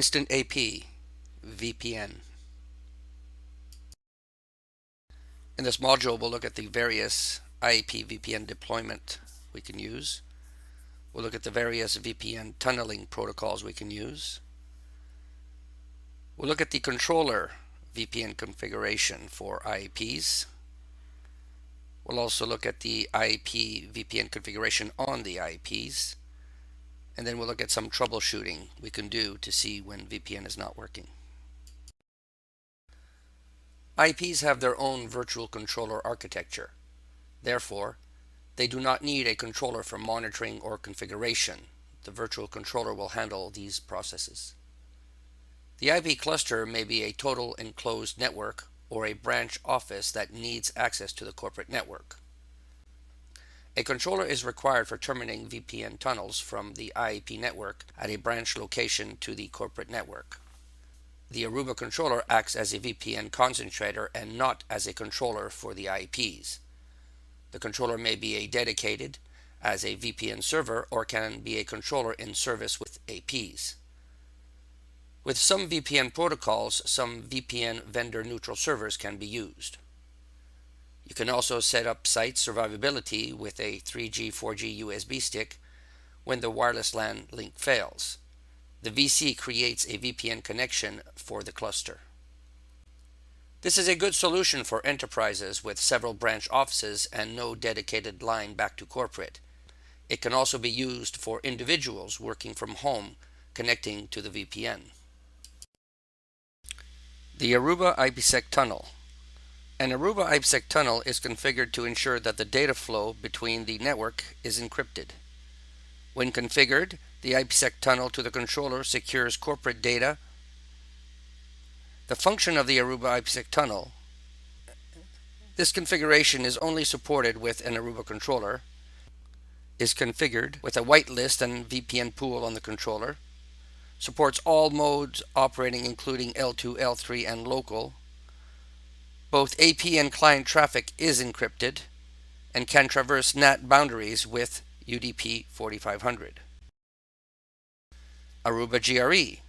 Instant AP VPN. In this module, we'll look at the various IAP VPN deployment we can use. We'll look at the various VPN tunneling protocols we can use. We'll look at the controller VPN configuration for IAPs. We'll also look at the IAP VPN configuration on the IAPs. And then we'll look at some troubleshooting we can do to see when VPN is not working. IAPs have their own virtual controller architecture. Therefore, they do not need a controller for monitoring or configuration. The virtual controller will handle these processes. The IP cluster may be a total enclosed network or a branch office that needs access to the corporate network. A controller is required for terminating VPN tunnels from the IAP network at a branch location to the corporate network. The Aruba controller acts as a VPN concentrator and not as a controller for the IAPs. The controller may be dedicated as a VPN server or can be a controller in service with APs. With some VPN protocols, some VPN vendor neutral servers can be used. You can also set up site survivability with a 3G, 4G USB stick when the wireless LAN link fails. The VC creates a VPN connection for the cluster. This is a good solution for enterprises with several branch offices and no dedicated line back to corporate. It can also be used for individuals working from home connecting to the VPN. The Aruba IPsec tunnel. An Aruba IPsec tunnel is configured to ensure that the data flow between the network is encrypted. When configured, the IPsec tunnel to the controller secures corporate data. The function of the Aruba IPsec tunnel. This configuration is only supported with an Aruba controller, is configured with a whitelist and VPN pool on the controller, supports all modes operating including L2, L3, and local. Both AP and client traffic is encrypted and can traverse NAT boundaries with UDP 4500. Aruba GRE.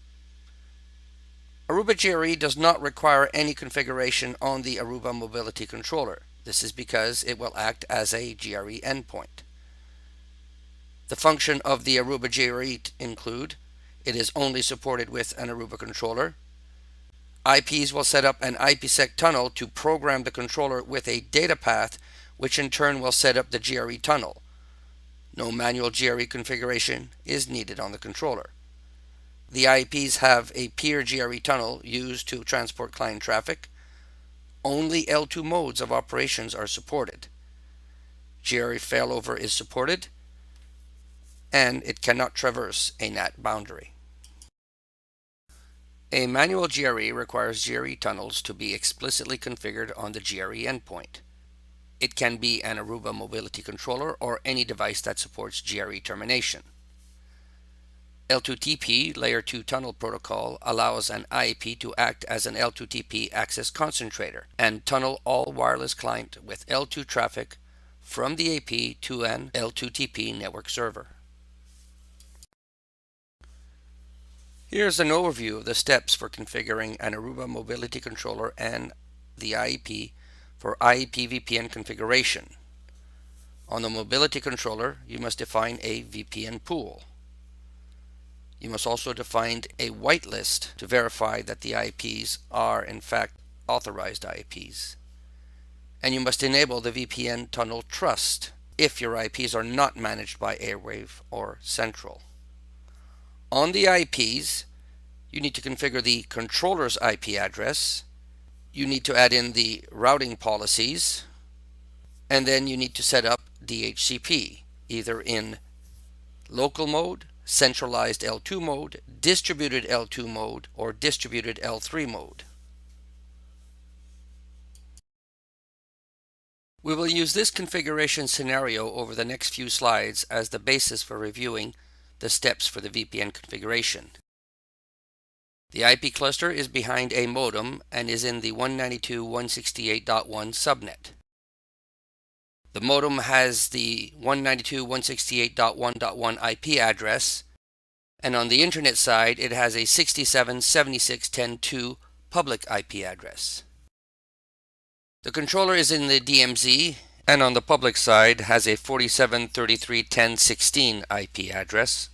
Aruba GRE does not require any configuration on the Aruba Mobility Controller. This is because it will act as a GRE endpoint. The function of the Aruba GRE include: it is only supported with an Aruba controller. IPs will set up an IPsec tunnel to program the controller with a data path, which in turn will set up the GRE tunnel. No manual GRE configuration is needed on the controller. The IPs have a peer GRE tunnel used to transport client traffic. Only L2 modes of operations are supported. GRE failover is supported, and it cannot traverse a NAT boundary. A manual GRE requires GRE tunnels to be explicitly configured on the GRE endpoint. It can be an Aruba Mobility Controller or any device that supports GRE termination. L2TP Layer 2 Tunnel Protocol allows an IAP to act as an L2TP access concentrator and tunnel all wireless client with L2 traffic from the AP to an L2TP network server. Here's an overview of the steps for configuring an Aruba Mobility Controller and the IAP for IAP VPN configuration. On the Mobility Controller, you must define a VPN pool. You must also define a whitelist to verify that the IAPs are in fact authorized IAPs. And you must enable the VPN tunnel trust if your IAPs are not managed by Airwave or Central. On the IPs, you need to configure the controller's IP address. You need to add in the routing policies. And then you need to set up DHCP, either in local mode, centralized L2 mode, distributed L2 mode, or distributed L3 mode. We will use this configuration scenario over the next few slides as the basis for reviewing the steps for the VPN configuration. The IP cluster is behind a modem and is in the 192.168.1 subnet. The modem has the 192.168.1.1 IP address, And on the internet side, it has a 67.76.10.2 public IP address. The controller is in the DMZ, and on the public side has a 47.33.10.16 IP address.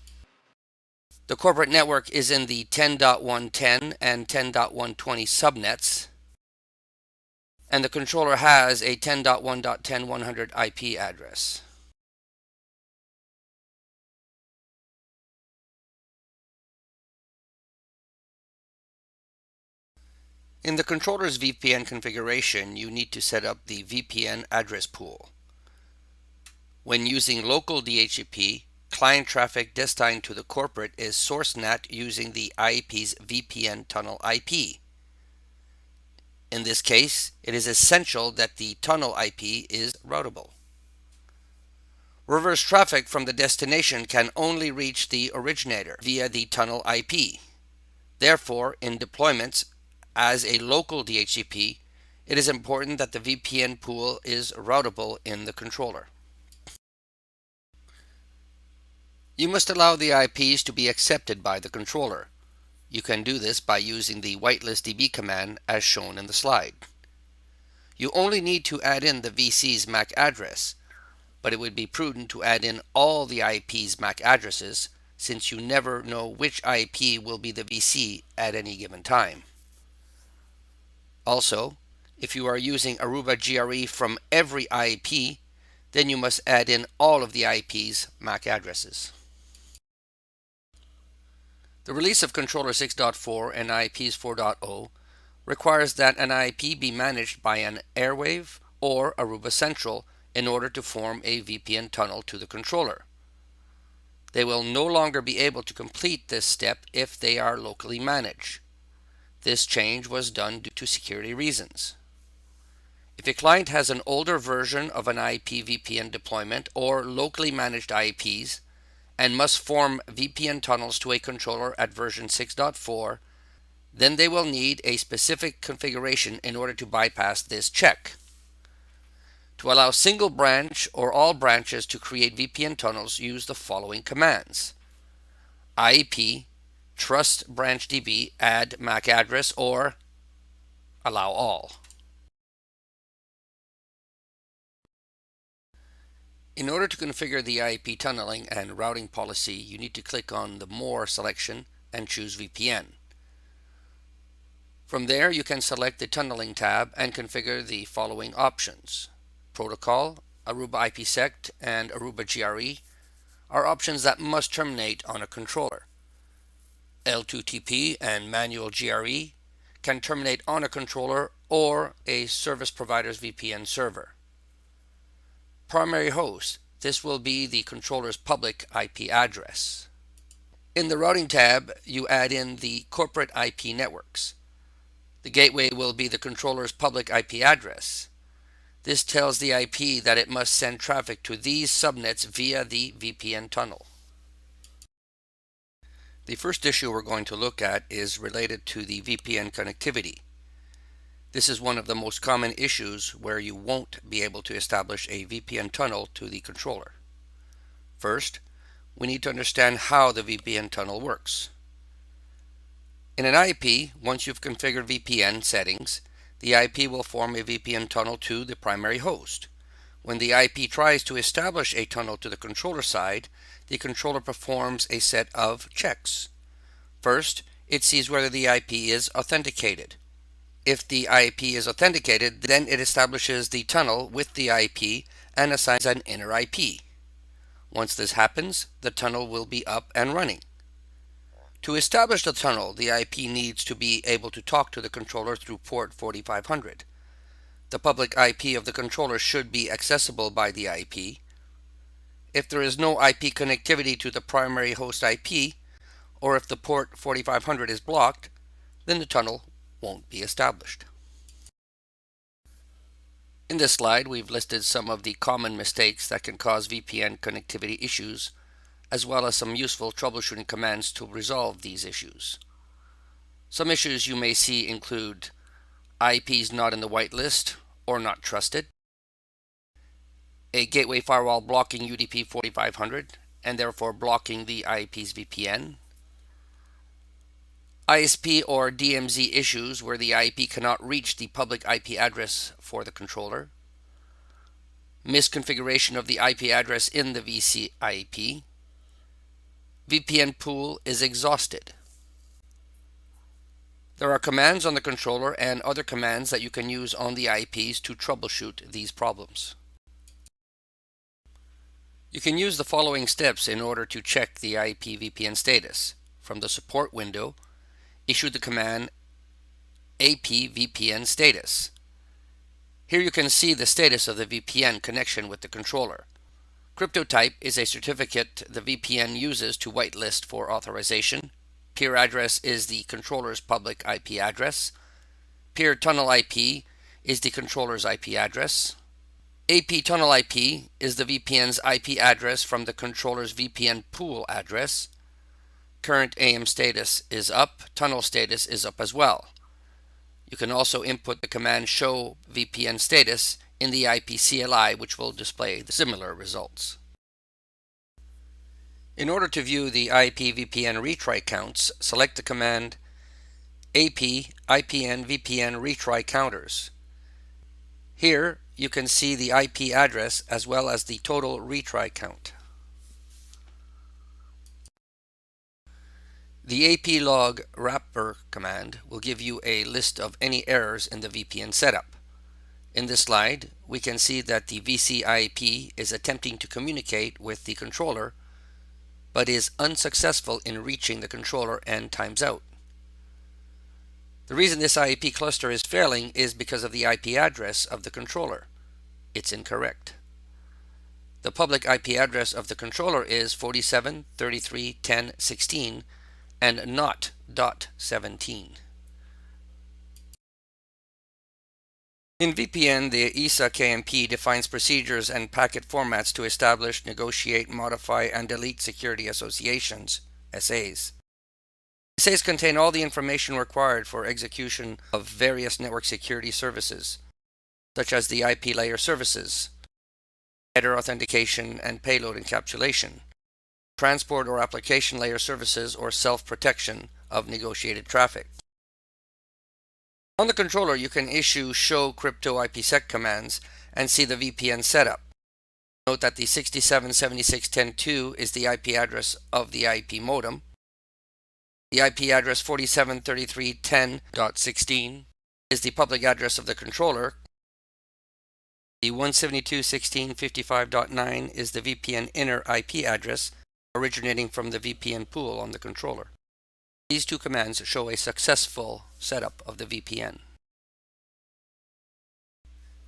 The corporate network is in the 10.110 and 10.120 subnets, and the controller has a 10.1.10.100 IP address. In the controller's VPN configuration, you need to set up the VPN address pool. When using local DHCP, client traffic destined to the corporate is source NAT using the IAP's VPN tunnel IP. In this case, it is essential that the tunnel IP is routable. Reverse traffic from the destination can only reach the originator via the tunnel IP. Therefore, in deployments as a local DHCP, it is important that the VPN pool is routable in the controller. You must allow the IPs to be accepted by the controller. You can do this by using the whitelistdb command as shown in the slide. You only need to add in the VC's MAC address, but it would be prudent to add in all the IP's MAC addresses since you never know which IP will be the VC at any given time. Also, if you are using Aruba GRE from every IP, then you must add in all of the IP's MAC addresses. The release of Controller 6.4 and IPs 4.0 requires that an IP be managed by an Airwave or Aruba Central in order to form a VPN tunnel to the controller. They will no longer be able to complete this step if they are locally managed. This change was done due to security reasons. If a client has an older version of an IP VPN deployment or locally managed IPs and must form VPN tunnels to a controller at version 6.4, then they will need a specific configuration in order to bypass this check. To allow single branch or all branches to create VPN tunnels, use the following commands: IAP trust branch DB add MAC address or allow all. In order to configure the IAP tunneling and routing policy, you need to click on the More selection and choose VPN. From there, you can select the Tunneling tab and configure the following options. Protocol, Aruba IPsec, and Aruba GRE are options that must terminate on a controller. L2TP and Manual GRE can terminate on a controller or a service provider's VPN server. Primary host, this will be the controller's public IP address. In the Routing tab, you add in the corporate IP networks. The gateway will be the controller's public IP address. This tells the IP that it must send traffic to these subnets via the VPN tunnel. The first issue we're going to look at is related to the VPN connectivity. This is one of the most common issues where you won't be able to establish a VPN tunnel to the controller. First, we need to understand how the VPN tunnel works. In an IP, once you've configured VPN settings, the IP will form a VPN tunnel to the primary host. When the IP tries to establish a tunnel to the controller side, the controller performs a set of checks. First, it sees whether the IP is authenticated. If the IP is authenticated, then it establishes the tunnel with the IP and assigns an inner IP. Once this happens, the tunnel will be up and running. To establish the tunnel, the IP needs to be able to talk to the controller through port 4500. The public IP of the controller should be accessible by the IP. If there is no IP connectivity to the primary host IP, or if the port 4500 is blocked, then the tunnel won't be established. In this slide, we've listed some of the common mistakes that can cause VPN connectivity issues, as well as some useful troubleshooting commands to resolve these issues. Some issues you may see include IPs not in the whitelist or not trusted, a gateway firewall blocking UDP 4500 and therefore blocking the IP's VPN, ISP or DMZ issues where the IAP cannot reach the public IP address for the controller. Misconfiguration of the IP address in the VC IAP. VPN pool is exhausted. There are commands on the controller and other commands that you can use on the IAPs to troubleshoot these problems. You can use the following steps in order to check the IAP VPN status. From the support window, issue the command AP VPN status. Here you can see the status of the VPN connection with the controller. Crypto type is a certificate the VPN uses to whitelist for authorization. Peer address is the controller's public IP address. Peer tunnel IP is the controller's IP address. AP tunnel IP is the VPN's IP address from the controller's VPN pool address. Current AM status is up. Tunnel status is up as well. You can also input the command show VPN status in the IP CLI, which will display the similar results. In order to view the IP VPN retry counts, select the command AP IPN VPN retry counters. Here you can see the IP address as well as the total retry count. The AP log wrapper command will give you a list of any errors in the VPN setup. In this slide, we can see that the VCIP is attempting to communicate with the controller, but is unsuccessful in reaching the controller and times out. The reason this IAP cluster is failing is because of the IP address of the controller. It's incorrect. The public IP address of the controller is 47.33.10.16 and not .17. In VPN, the ISA KMP defines procedures and packet formats to establish, negotiate, modify, and delete security associations, SAs. SAs contain all the information required for execution of various network security services, such as the IP layer services, header authentication and payload encapsulation, transport or application layer services, or self-protection of negotiated traffic. On the controller, you can issue show crypto IPsec commands and see the VPN setup. Note that the 67.76.10.2 is the IP address of the IP modem. The IP address 47.33.10.16 is the public address of the controller. The 172.16.55.9 is the VPN inner IP address originating from the VPN pool on the controller. These two commands show a successful setup of the VPN.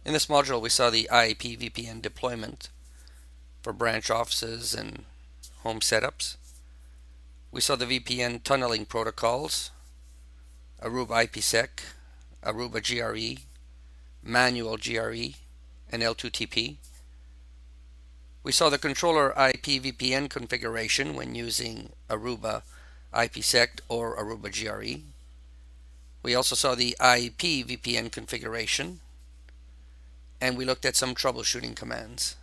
In this module, we saw the IAP VPN deployment for branch offices and home setups. We saw the VPN tunneling protocols, Aruba IPsec, Aruba GRE, manual GRE, and L2TP. We saw the controller IP VPN configuration when using Aruba IPsec or Aruba GRE. We also saw the IP VPN configuration, and we looked at some troubleshooting commands.